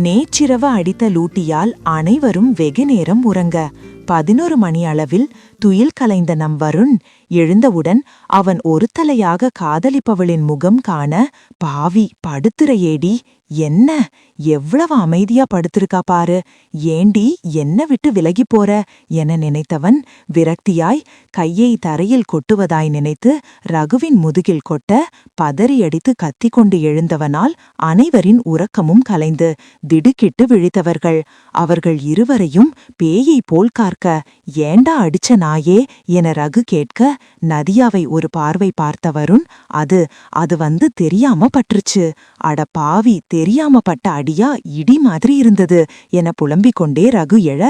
நேற்றிரவு அடித்த லூட்டியால் அனைவரும் வெகுநேரம் உறங்க 11 மணி அளவில் துயில் கலைந்த நம் வருண் எழுந்தவுடன் அவன் ஒரு தலையாக காதலிப்பவளின் முகம் காண, பாவி படுத்துறையேடி, என்ன எவ்வளவு அமைதியா படுத்திருக்கா பாரு, ஏண்டி என்ன விட்டு விலகி போற என நினைத்தவன் விரக்தியாய் கையை தரையில் கொட்டுவதாய் நினைத்து ரகுவின் முதுகில் கொட்ட பதறியடித்து கத்திக்கொண்டு எழுந்தவனால் அனைவரின் உறக்கமும் கலைந்து திடுக்கிட்டு விழித்தவர்கள். அவர்கள் இருவரையும் பேயை போல் கார்க்க, ஏண்டா அடிச்ச நாயே என ரகு கேட்க, நதியாவை ஒரு பார்வை பார்த்த வருண், அது வந்து தெரியாம பற்றுச்சு, அட பாவி தெரியாம பட்ட அடியா இடி மாதிரி இருந்தது என புலம்பிக் கொண்டே ரகு எழ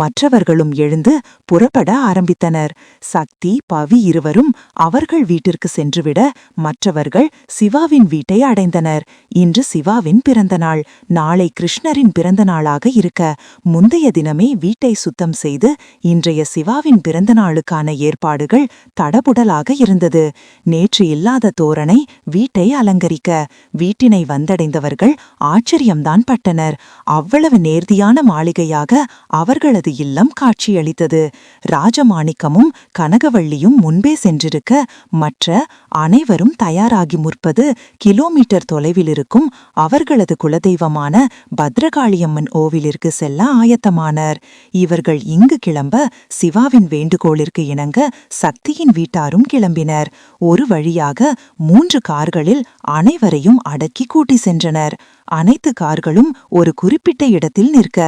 மற்றவர்களும் எழுந்து புறப்பட ஆரம்பித்தனர். சக்தி பவி இருவரும் அவர்கள் வீட்டிற்கு சென்றுவிட மற்றவர்கள் சிவாவின் வீட்டை அடைந்தனர். இன்று சிவாவின் பிறந்த நாள், நாளை கிருஷ்ணரின் பிறந்த நாளாக இருக்க முந்தைய தினமே வீட்டை சுத்தம் செய்து இன்றைய சிவாவின் பிறந்த நாளுக்கான ஏற்பாடுகள் தடபுடலாக இருந்தது. நேற்று இல்லாத தோரணை வீட்டை அலங்கரிக்க வீட்டினை வந்தடைந்தவர்கள் ஆச்சரியம்தான் பட்டனர். அவ்வளவு நேர்த்தியான மாளிகையாக அவர்களது இல்லம் காட்சியளித்தது. ராஜமாணிக்கமும் கனகவள்ளியும் முன்பே சென்றிருக்க மற்ற அனைவரும் தயாராகி முற்பது கிலோமீட்டர் தொலைவில் இருக்கும் அவர்களது குலதெய்வமான பத்ரகாளியம்மன் கோவிலிற்கு செல்ல ஆயத்தமானர். இவர்கள் இங்கு கிளம்ப சிவாவின் வேண்டுகோளிற்கு இணங்க சக்தியின் வீட்டாரும் கிளம்பினர். ஒரு வழியாக 3 கார்களில் அனைவரையும் அடக்கி கூட்டி சென்றனர். அனைத்து கார்களும் ஒரு குறிப்பிட்ட இடத்தில் நிற்க,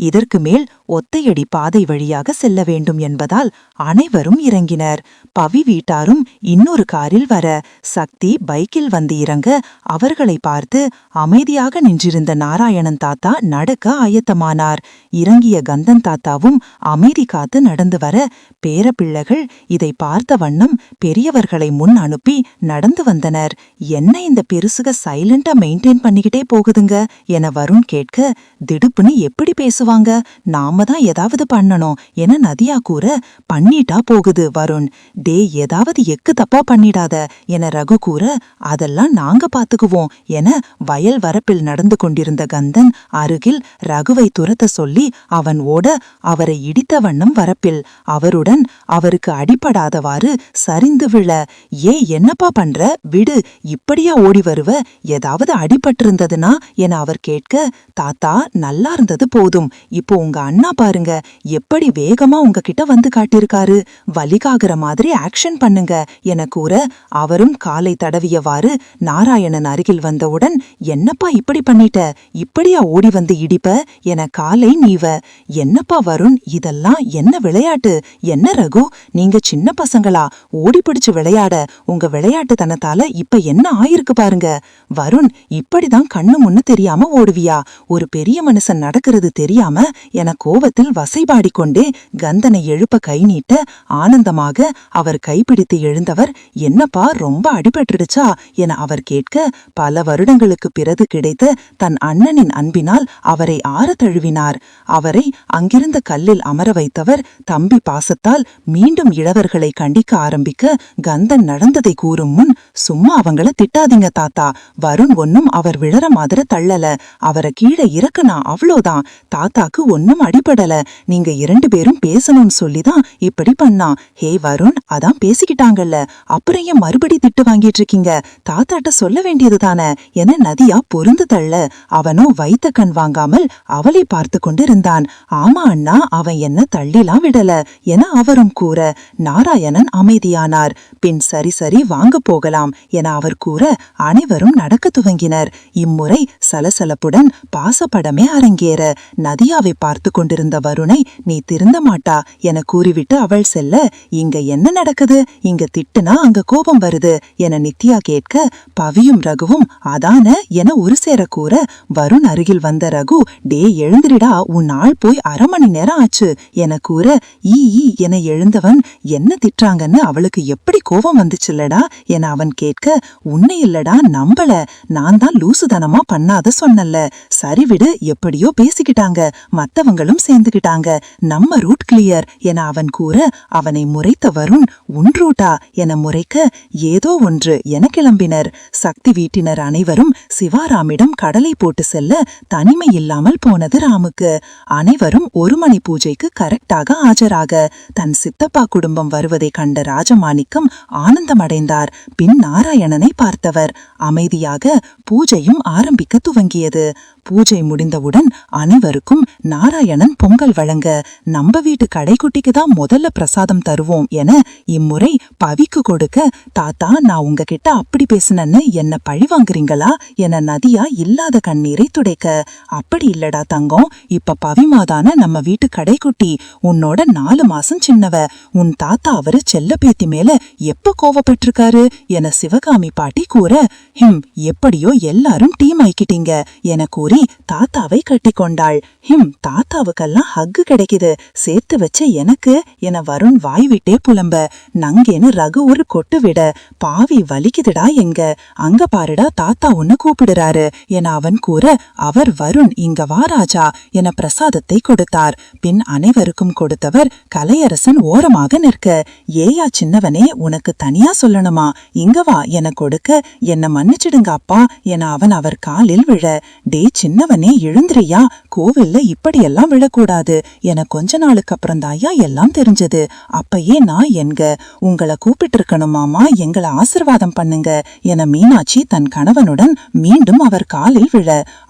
இதற்கு மேல் ஒத்தையடி பாதை வழியாக செல்ல வேண்டும் என்பதால் அனைவரும் இறங்கினர். பவி வீட்டாரும் இன்னொரு காரில் வர சக்தி பைக்கில் வந்து இறங்க அவர்களை பார்த்து அமைதியாக நின்றிருந்த நாராயணன் தாத்தா நடக்க ஆயத்தமானார். இறங்கிய கந்தன் தாத்தாவும் அமைதி காத்து நடந்து வர பேரப்பிள்ளைகள் இதை பார்த்த வண்ணம் பெரியவர்களை முன் அனுப்பி நடந்து வந்தனர். என்ன இந்த பெருசுக சைலண்டா மெயின்டைன் பண்ணிக்கிட்டே போகுதுங்க என வருண் கேட்க, திடுப்புன்னு எப்படி பேசுவாங்க, நாம தான் ஏதாவது பண்ணணும் என நதியா கூற, பண்ணிட்டா போகுது வருண், டே ஏதாவது எக்கு தப்பா பண்ணிடாத என ரகு கூற, அதெல்லாம் நாங்க பாத்துக்குவோம் என வயல் வரப்பில் நடந்து கொண்டிருந்த கந்தன் அருகில் ரகுவை துரத்த சொல்லி அவன் ஓட அவரை இடித்த வண்ணம் வரப்பில் அவருடன் அவருக்கு அடிபடாதவாறு சரிந்து விழ, ஏ என்னப்பா பண்ற, விடு, இப்படியா ஓடி வருவ, ஏதாவது அடிபட்டிருந்ததுனா என அவர் கேட்க, தாத்தா நல்லா இருந்தது போதும், இப்போ உங்க அண்ணா பாருங்க எப்படி வேகமா உங்ககிட்ட வந்து காட்டியிருக்காரு, வலிகாகிற மாதிரி ஆக்ஷன் பண்ணுங்க என கூற அவரும் காலை தடவியவாறு நாராயணன் அருகில் வந்தவுடன், என்னப்பா இப்படி பண்ணிட்ட, இப்படியா ஓடி வந்து இடிப்ப என காலை நீவ, என்னப்பா வருண் இதெல்லாம் என்ன விளையாட்டு, என்ன ரகு நீங்க சின்ன பசங்களா, ஓடி பிடிச்சு விளையாட உங்க விளையாட்டு தனத்தால இப்ப என்ன ஆயிருக்கு பாருங்க, வருண் இப்படிதான் கண்ணு முன்னு தெரியாம ஓடுவியா, ஒரு பெரிய மனுஷன் நடக்கிறது தெரியாம என கோவத்தில் வசைபாடிக்கொண்டே கந்தனை எழுப்ப கை நீட்ட ஆனந்தமாக அவர் கைப்பிடித்து எழுந்தவர், என்னப்பா ரொம்ப அடிபட்டுடுச்சா என அவர் கேட்க, பல வருடங்களுக்கு பிறகு கிடைத்த தன் அண்ணனின் அன்பினால் அவரை ஆற தழுவினார். அவரை அங்கிருந்த கல்லில் அமர வைத்தவர் தம்பி பாசத்தால் மீண்டும் இளவர்களை கண்டிக்க ஆரம்பிக்க கந்தன் நடந்ததை கூறும் முன், சும்மா அவங்கள திட்டாதீங்க தாத்தா, வருண் ஒன்னும் அவர் விழற மாதிரி தள்ளல, அவரை கீழே இறக்குனா அவ்வளோதான், தாத்தாக்கு ஒன்னும் அடிபடல, நீங்க 2 பேரும் பேசணும்னு சொல்லிதான் இப்படி பண்ணா, ஹே வருண் அதான் பேசிக்கிட்டாங்கல்ல, அப்புறம் ஏன் மறுபடி திட்டு வாங்கிட்டு இருக்கீங்க, தாத்தாட்ட சொல்ல வேண்டியது தானே என நதியா பொருந்து தள்ள, அவனோ வைத்த கண் வாங்காமல் அவளை பார்த்து கொண்டிருந்தான். ஆமா அண்ணா, அவன் என்ன தள்ளிலாம் விடல என அவரும் கூற நாராயணன் அமைதியானார். பின் சரி சரி வாங்க போகலாம் என அவர் கூற அனைவரும் நடக்க துவங்கினர். இம்முறை சலசலப்புடன் பாசப்படமே அரங்கேற நதியாவை பார்த்து கொண்டிருந்த வருணை, நீ திருந்த மாட்டா என கூறிவிட்டு அவள் செல்ல, இங்க என்ன நடக்குது, இங்க திட்டுனா அங்க கோபம் வருது என நித்யா கேட்க பவியும் ரகுவும் அதான என ஒரு சேர கூற, வருண் அருகில் வந்த ரகு, டே எழுந்திரிடா, உன் நாள் போய் 1/2 மணி நேரம் ஆச்சு என கூற, ஈ என எழுந்தவன், என்ன திட்டுறாங்கன்னு அவளுக்கு எப்படி கோபம் வந்துச்சுல்லடா என அவன் கேட்க, உன்னை இல்லடா நம்பல, நான் தான் லூசுதனமா பண்ண பண்ணாத சொன்னல்ல. சரி விடு, எப்படியோ பேசிக்கிட்டாங்க, மத்தவங்களும் சேர்ந்துகிட்டாங்க, நம்ம ரூட் கிளியர் என அவன் கூற, அவனை முறைத்த வருண் உன் ரூட்டா என முறைக்க ஏதோ ஒன்று என கிளம்பினர். சக்தி வீட்டினர் அனைவரும் சிவாராமிடம் கடலை போட்டு செல்ல தனிமை இல்லாமல் போனது ராமுக்கு. அனைவரும் 1 மணி பூஜைக்கு கரெக்டாக ஆஜராக தன் சித்தப்பா குடும்பம் வருவதை கண்ட ராஜமாணிக்கம் ஆனந்தமடைந்தார். பின் நாராயணனை பார்த்தவர். அமைதியாக பூஜையும் ஆரம்பிக்க துவங்கியது. பூஜை முடிந்தவுடன் அனைவருக்கும் நாராயணன் பொங்கல் வழங்க, நம்ம வீட்டு கடைக்குட்டிக்கு தான் முதல்ல பிரசாதம் தருவோம் என இம்முறை பவிக்கு கொடுக்க, தாத்தா நான் உங்ககிட்ட அப்படி பேசினன்னு என்ன பழி வாங்குறீங்களா என நதியா இல்லாத கண்ணீரை துடைக்க, அப்படி இல்லடா தங்கம், இப்ப பவிமாதான நம்ம வீட்டு கடைக்குட்டி, உன்னோட 4 மாசம் சின்னவ, உன் தாத்தா அவரு செல்ல பேத்தி மேல எப்ப கோவப்பட்டிருக்காரு என சிவகாமி பாட்டி கூற, எப்படியோ எல்லாரும் டீம் ஆயிக்கிட்டீங்க என கூறி தாத்தாவை கட்டி கொண்டாள். தாத்தாவுக்கெல்லாம் ஹக்கு கிடைக்குது, சேர்த்து வச்ச எனக்கு என வருண் வாய்விட்டே புலம்ப, நங்கேன்னு ரகு ஒரு கொட்டு விட, பாவி வலிக்குதுடா எங்க, அங்க பாருடா தாத்தா உன்ன கூப்பிடுறாரு என அவன் கூற, அவர் வருண் இங்க வா ராஜா என பிரசாதத்தை கொடுத்தார். பின் அனைவருக்கும் கொடுத்தவர் கலையரசன் ஓரமாக நிற்க, ஏயா சின்னவனே உனக்கு தனியா சொல்லணுமா, இங்க வா என கொடுக்க, என்ன மன்னிச்சிடுங்க அப்பா என அவன் அவர் காலில் விழ, டே சின்னவனே எழுந்திரியா, கோவில்ல இப்படியெல்லாம் விழக்கூடாது என கொஞ்ச நாளுக்கு அப்புறம் தாயா எல்லாம் தெரிஞ்சது. அப்பயே நான் என்க உங்களை கூப்பிட்டு இருக்கணுமாமா, எங்களை ஆசிர்வாதம் பண்ணுங்க என மீனாட்சி தன் கணவனுடன் மீண்டும் அவர் காலில் விழ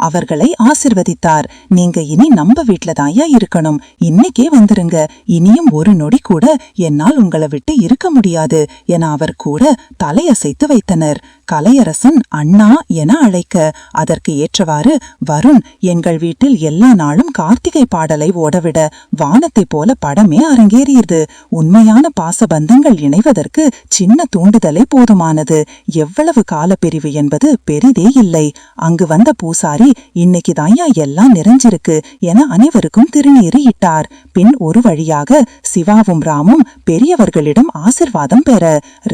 அவர்களை ஆசிர்வதித்தார். நீங்க இனி நம்ம வீட்டுல தாயா இருக்கணும், இன்னைக்கே வந்துருங்க, இனியும் ஒரு நொடி கூட என்னால் உங்களை விட்டு இருக்க முடியாது என அவர் கூட தலையசைத்து வைத்தனர். கலையரசன் அண்ணா என அழைக்க, அதற்கு ஏற்றவாறு வருண் எங்கள் வீட்டில் எல்லா நாளும் கார்த்திகை பாடலை ஓடவிட வானத்தை போல படமே அரங்கேறியது. உண்மையான பாசபந்தங்கள் இணைவதற்கு சின்ன தூண்டுதலை போதுமானது, எவ்வளவு காலப்பிரிவு என்பது பெரிதே இல்லை. அங்கு வந்த பூசாரி இன்னைக்கு தாயா எல்லாம் நிறைஞ்சிருக்கு என அனைவருக்கும் திருநீறு இட்டார். பின் ஒரு வழியாக சிவாவும் ராமும் பெரியவர்களிடம் ஆசிர்வாதம் பெற,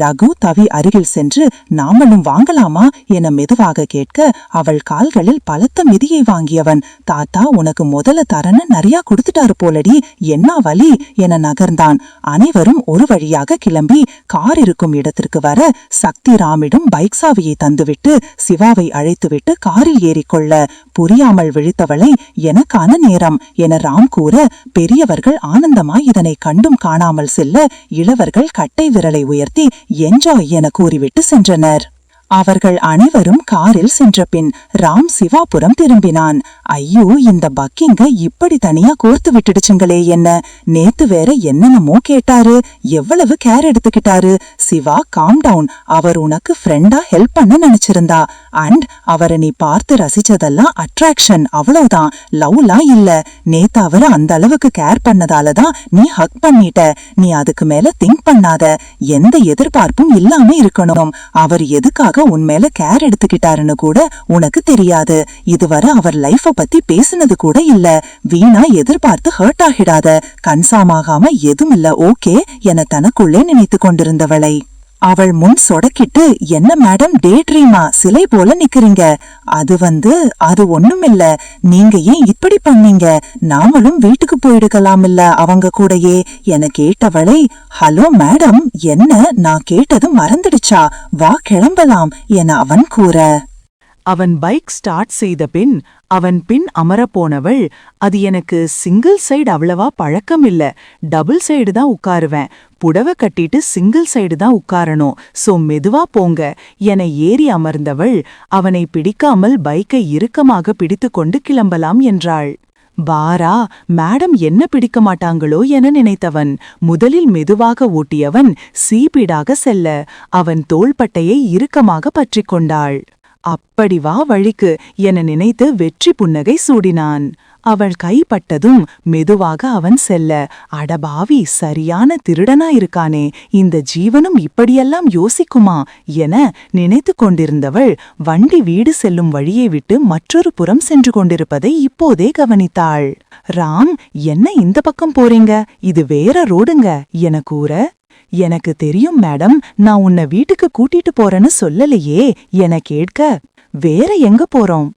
ரகு தவி அருகில் சென்று நாமளும் வாங்கலாமா என மெதுவாக கேட்க, அவள் கால்களில் பலத்த மிதியை வாங்கியவன், தாத்தா உனக்கு முதல்ல தரன்னு நிறைய கொடுத்துட்டாரு போலடி, என்ன வலி என நகர்ந்தான். அனைவரும் ஒரு வழியாக கிளம்பி கார் இருக்கும் இடத்திற்கு வர, சக்தி ராமிடம் பைக் சாவியை தந்துவிட்டு சிவாவை அழைத்துவிட்டு காரில் ஏறிக்கொள்ள, புரியாமல் விழித்தவளை எனக்கான நேரம் என ராம் கூற, பெரியவர்கள் ஆனந்தமாய் இதனை கண்டும் காணாமல் செல்ல, இளவர்கள் கட்டை விரலை உயர்த்தி என்ஜாய் என கூறிவிட்டு சென்றனர். அவர்கள் அனைவரும் காரில் சென்ற பின் ராம் சிவாபுரம் திரும்பினான். ஐயோ, இந்த பக்கிங்க இப்படி தனியா கோர்த்து விட்டுடுச்சுங்களே என்ன, நேத்து வேற என்னென்னமோ கேட்டாரு, எவ்வளவு கேர் எடுத்துக்கிட்டாரு. சிவா காம் டவுன், அவர் உனக்கு ஃப்ரெண்டா ஹெல்ப் பண்ண நினைச்சிருந்தா, அண்ட் அவரை நீ பார்த்து ரசிச்சதெல்லாம் அட்ராக்ஷன், அவ்வளவுதான், லவ்லாம் இல்ல. நேத்து அவரை அந்த அளவுக்கு கேர் பண்ணதாலதான் நீ ஹக் பண்ணிட்ட, நீ அதுக்கு மேல திங்க் பண்ணாத, எந்த எதிர்பார்ப்பும் இல்லாம இருக்கணும். அவர் எதுக்காக உன்மேல கேர் எடுத்துக்கிட்டாருன்னு கூட உனக்கு தெரியாது. இதுவரை அவர் லைஃப பத்தி பேசினது கூட இல்ல. வீணா எதிர்பார்த்து ஹர்ட் ஆகிடாத, கன்சாமாகாம எதுமில்ல ஓகே என தனக்குள்ளே நினைத்து கொண்டிருந்தவளை அவள் முன் சொடக்கிட்டு, என்ன மேடம் டே ட்ரீமா சிலை போல நிக்கிறீங்க, அது ஒண்ணுமில்ல, நீங்க ஏன் இப்படி பண்ணீங்க, நாமளும் வீட்டுக்கு போயிடுக்கலாம் இல்ல அவங்க கூடயே என கேட்டவளை, ஹலோ மேடம் என்ன நான் கேட்டது மறந்துடுச்சா, வா கிளம்பலாம் என அவன் கூற, அவன் பைக் ஸ்டார்ட் செய்த பின் அவன் பின் அமரப்போனவள், அது எனக்கு சிங்கிள் சைடு அவ்வளவா பழக்கம் இல்ல, டபுள் சைடு தான் உட்காருவேன், புடவை கட்டிட்டு சிங்கிள் சைடு தான் உட்காரணும், சோ மெதுவா போங்க என ஏறி அமர்ந்தவள் அவனை பிடிக்காமல் பைக்கை இறுக்கமாக பிடித்து கொண்டு கிளம்பலாம் என்றாள். பாரா மேடம் என்ன பிடிக்க மாட்டாங்களோ என நினைத்தவன் முதலில் மெதுவாக ஓட்டியவன் சீபீடாக செல்ல அவன் தோள்பட்டையை இறுக்கமாக பற்றி கொண்டாள். அப்படி வா வழிக்கு என நினைத்து வெற்றி புன்னகை சூடினான். அவள் கைப்பட்டதும் மெதுவாக அவன் செல்ல, அடபாவி சரியான திருடனாயிருக்கானே, இந்த ஜீவனும் இப்படியெல்லாம் யோசிக்குமா என நினைத்து கொண்டிருந்தவள் வண்டி வீடு செல்லும் வழியை விட்டு மற்றொரு புறம் சென்று கொண்டிருப்பதை இப்போதே கவனித்தாள். ராம், என்ன இந்த பக்கம் போறீங்க, இது வேற ரோடுங்க என கூற, எனக்கு தெரியும் மேடம், நான் உன்னை வீட்டுக்கு கூட்டிட்டு போறேன்னு சொல்லலையே என கேட்க, வேற எங்க போறோம்?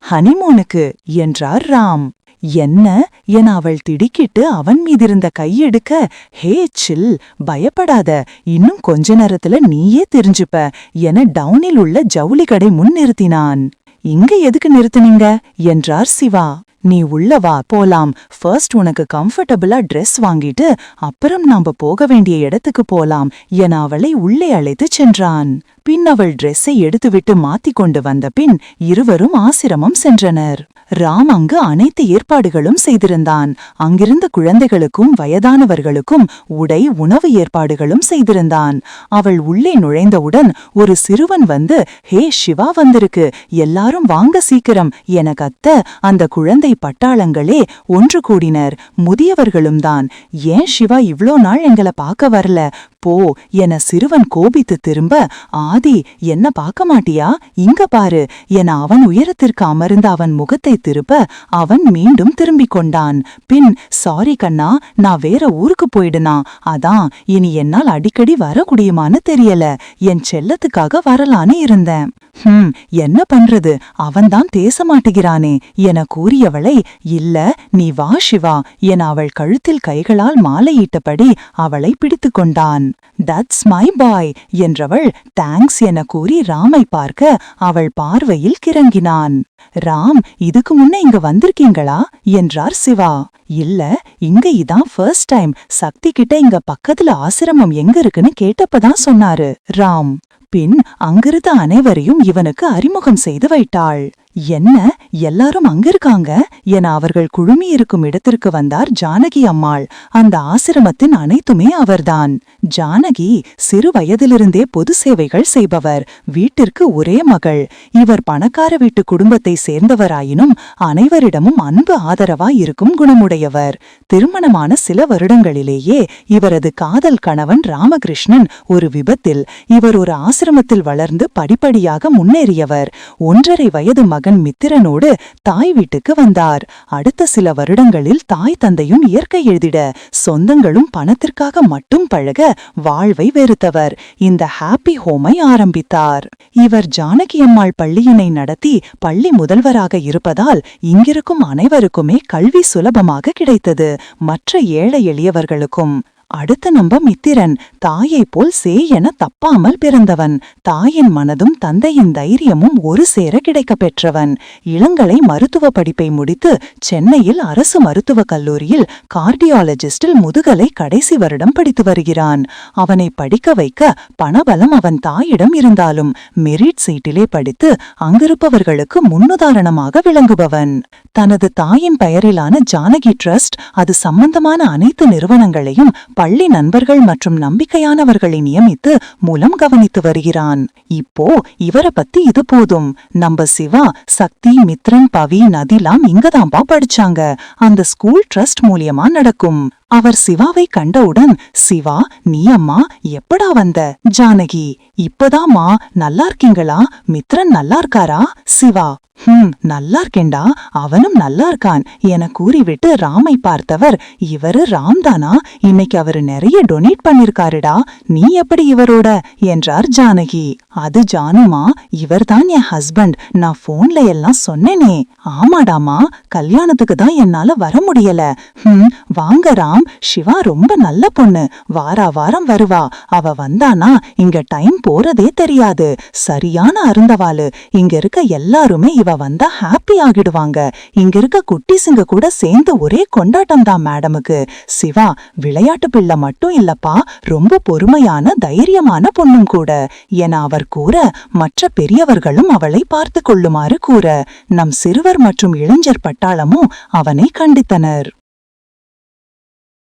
ஹனிமூனுக்கு என்றார் ராம். என்ன என அவள் திடுக்கிட்டு அவன் மீதிருந்த கையெடுக்க, ஹே சில், பயப்படாத, இன்னும் கொஞ்ச நேரத்துல நீயே தெரிஞ்சுப்ப என டவுனில் உள்ள ஜவுளி கடை முன் நிறுத்தினான். இங்க எதுக்கு நிறுத்துனீங்க என்றார் சிவா. நீ உள்ள வா, போலாம். ஃபர்ஸ்ட் உனக்கு கம்ஃபர்டபுளா ட்ரெஸ் வாங்கிட்டு அப்புறம் நாம போக வேண்டிய இடத்துக்கு போலாம் என அவளை உள்ளே அழைத்துச் சென்றான். பின் அவள் ட்ரெஸ்ஸை எடுத்துவிட்டு மாத்திக் கொண்டு வந்த பின் இருவரும் ஆசிரமம் சென்றனர். ராம் அங்கு அனைத்து ஏற்பாடுகளும் செய்திருந்தான். அங்கிருந்த குழந்தைகளுக்கும் வயதானவர்களுக்கும் உடை, உணவு ஏற்பாடுகளும் செய்திருந்தான். அவள் உள்ளே நுழைந்தவுடன் ஒரு சிறுவன் வந்து, ஹே சிவா வந்திருக்கு, எல்லாரும் வாங்க சீக்கிரம் என கத்த, அந்த குழந்தை பட்டாளங்களே ஒன்று கூடினர். முதியவர்களும் தான். ஏன் சிவா இவ்ளோ நாள் எங்களை பார்க்க வரல, போ என சிறுவன் கோபித்து திரும்ப, ஆதி என்ன பார்க்க மாட்டியா, இங்க பாரு என அவன் உயரத்திற்கு அமர்ந்த அவன் முகத்தை திருப்ப அவன் மீண்டும் திரும்பிக் கொண்டான். பின், சாரி கண்ணா, நான் வேற ஊருக்கு போயிடுனா, அதான் இனி என்னால் அடிக்கடி வரக்கூடியமான்னு தெரியல, என் செல்லத்துக்காக வரலான்னு இருந்தேன். என்ன பண்றது, அவன்தான் பேச மாட்டுகிறானே என கூறியவளை, இல்ல நீ வா சிவா என அவள் கழுத்தில் கைகளால் மாலையிட்டபடி அவளை பிடித்து கொண்டான். தட்ஸ் மை பாய் என்றவள் தேங்க்ஸ் என கூறி ராமை பார்க்க அவள் பார்வையில் கிறங்கினான். ராம், இதுக்கு முன்ன இங்க வந்திருக்கீங்களா என்றார் சிவா. இல்ல, இங்க இதான் ஃபர்ஸ்ட் டைம். சக்தி கிட்ட இங்க பக்கத்துல ஆசிரமம் எங்க இருக்குன்னு கேட்டப்பதான் சொன்னாரு ராம். பின் அங்கிருந்த அனைவரையும் இவனுக்கு அறிமுகம் செய்து வைத்தாள். என்ன, எல்லாரும் அங்கிருக்காங்க என அவர்கள் குழுமி இருக்கும் இடத்திற்கு வந்தார் ஜானகி அம்மாள். அந்த ஆசிரமத்தின் அனைத்துமே அவர்தான். ஜானகி சிறு வயதிலிருந்தே பொது சேவைகள் செய்பவர். வீட்டிற்கு ஒரே மகள். இவர் பணக்கார வீட்டு குடும்பத்தை சேர்ந்தவராயினும் அனைவரிடமும் அன்பு ஆதரவாய் இருக்கும் குணமுடையவர். திருமணமான சில வருடங்களிலேயே இவரது காதல் கணவன் ராமகிருஷ்ணன் ஒரு விபத்தில், இவர் ஒரு ஆசிரமத்தில் வளர்ந்து படிப்படியாக முன்னேறியவர். 1.5 வயது மகன் மித்திரனோடு தாய் வீட்டுக்கு வந்தார். அடுத்த சில வருடங்களில் தாய் தந்தையும் இயற்கை எழுதிட, சொந்தங்களும் பணத்திற்காக மட்டும் பழக வாழ்வை வெறுத்தவர் இந்த ஹாப்பி ஹோமை ஆரம்பித்தார். இவர் ஜானகி அம்மாள் பள்ளியினை நடத்தி பள்ளி முதல்வராக இருப்பதால் இங்கிருக்கும் அனைவருக்குமே கல்வி சுலபமாக கிடைத்தது, மற்ற ஏழை எளியவர்களுக்கும். அடுத்த நம்ப மித்திரன் தாயை போல் சே என தப்பாமல் பிறந்தவன். தாயின் மனதும் தந்தையின் தைரியமும் ஒரு சேர கிடைக்கப் பெற்றவன். இளங்கலை மருத்துவ படிப்பை முடித்து சென்னையில் அரசு மருத்துவக் கல்லூரியில் கார்டியாலஜிஸ்டில் முதுகலை கடைசி வருடம் படித்து வருகிறான். அவனை படிக்க வைக்க பணபலம் அவன் தாயிடம் இருந்தாலும் மெரிட் சீட்டிலே படித்து அங்கிருப்பவர்களுக்கு முன்னுதாரணமாக விளங்குபவன். தனது தாயின் பெயரிலான ஜானகி ட்ரஸ்ட், அது சம்பந்தமான அனைத்து நிறுவனங்களையும் பள்ளி நண்பர்கள் மற்றும் நம்பிக்கையானவர்களை நியமித்து மூலம் கவனித்து வருகிறான். இப்போ இவரை பத்தி இது போதும். நம்ம சிவா, சக்தி, மித்ரன், பவி, நதிலாம் இங்கதான்பா படிச்சாங்க. அந்த ஸ்கூல் ட்ரஸ்ட் மூலியமா நடக்கும். அவர் சிவாவை கண்டவுடன், சிவா நீ அம்மா எப்படா வந்த? ஜானகி, இப்பதாம்மா. நல்லா இருக்கீங்களா? மித்ரன் நல்லா இருக்காரா? சிவா, நல்லா இருக்கேண்டா, அவனும் நல்லா இருக்கான் என கூறிவிட்டு ராமை பார்த்தவர், இவரு ராம்தானா? இன்னைக்கு அவரு நிறைய டொனேட் பண்ணிருக்காருடா, நீ எப்படி இவரோட என்றார் ஜானகி. அது ஜானுமா, இவர்தான் என் ஹஸ்பண்ட், நான் போன்ல எல்லாம் சொன்னேனே. ஆமாடாமா, கல்யாணத்துக்கு தான் என்னால வர முடியல. வாங்க ராம், சிவா ரொம்ப நல்ல பொண்ணு, வாரா வாரம் வருவா. அவ வந்தானா இங்க டைம் போறதே தெரியாது. சரியான அருந்தவாளு. இங்க இருக்க எல்லாருமே இவ வந்தா ஹாப்பி ஆகிடுவாங்க. இங்க இருக்க குட்டிஸுங்க கூட சேர்ந்து ஒரே கொண்டாட்டம் தான் மேடமுக்கு. சிவா விளையாட்டு பிள்ளை மட்டும் இல்லப்பா, ரொம்ப பொறுமையான தைரியமான பொண்ணும் கூட என அவர் கூற, மற்ற பெரியவர்களும் அவளை பார்த்து கொள்ளுமாறு கூற, நம் சிறுவர் மற்றும் இளைஞர் பட்டாளமும் அவனை கண்டித்தனர்.